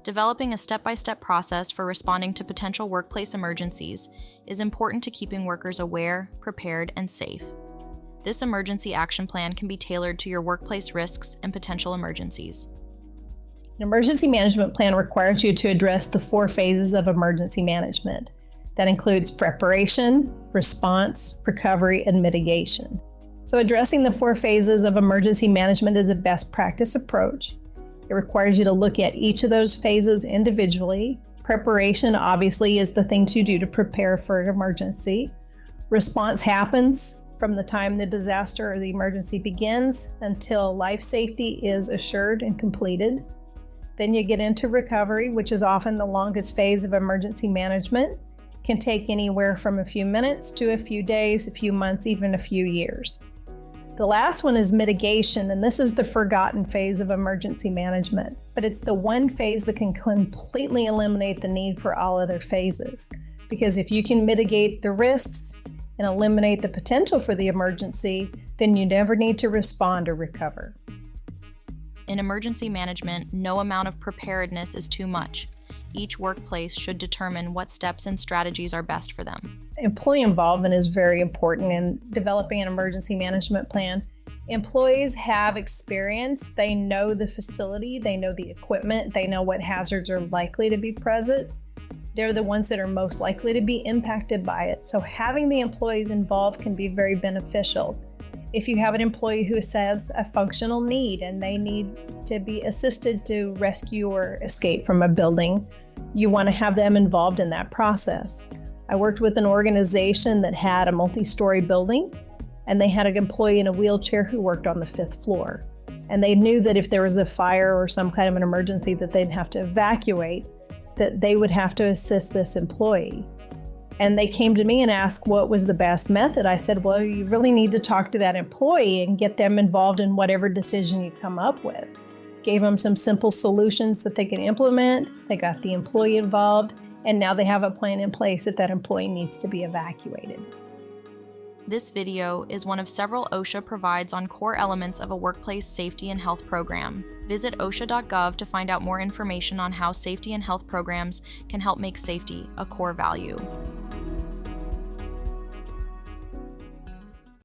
Developing a step-by-step process for responding to potential workplace emergencies is important to keeping workers aware, prepared, and safe. This emergency action plan can be tailored to your workplace risks and potential emergencies. An emergency management plan requires you to address the 4 phases of emergency management. That includes preparation, response, recovery, and mitigation. So addressing the 4 phases of emergency management is a best practice approach. It requires you to look at each of those phases individually. Preparation obviously is the thing to do to prepare for an emergency. Response happens from the time the disaster or the emergency begins until life safety is assured and completed. Then you get into recovery, which is often the longest phase of emergency management. It can take anywhere from a few minutes to a few days, a few months, even a few years. The last one is mitigation, and this is the forgotten phase of emergency management, but it's the one phase that can completely eliminate the need for all other phases. Because if you can mitigate the risks and eliminate the potential for the emergency, then you never need to respond or recover. In emergency management, no amount of preparedness is too much. Each workplace should determine what steps and strategies are best for them. Employee involvement is very important in developing an emergency management plan. Employees have experience. They know the facility, they know the equipment, they know what hazards are likely to be present. They're the ones that are most likely to be impacted by it. So having the employees involved can be very beneficial. If you have an employee who says a functional need and they need to be assisted to rescue or escape from a building, you want to have them involved in that process. I worked with an organization that had a multi-story building, and they had an employee in a wheelchair who worked on the 5th floor. And they knew that if there was a fire or some kind of an emergency that they'd have to evacuate, that they would have to assist this employee. And they came to me and asked what was the best method. I said, well, you really need to talk to that employee and get them involved in whatever decision you come up with. Gave them some simple solutions that they can implement. They got the employee involved, and now they have a plan in place if that employee needs to be evacuated. This video is one of several OSHA provides on core elements of a workplace safety and health program. Visit OSHA.gov to find out more information on how safety and health programs can help make safety a core value.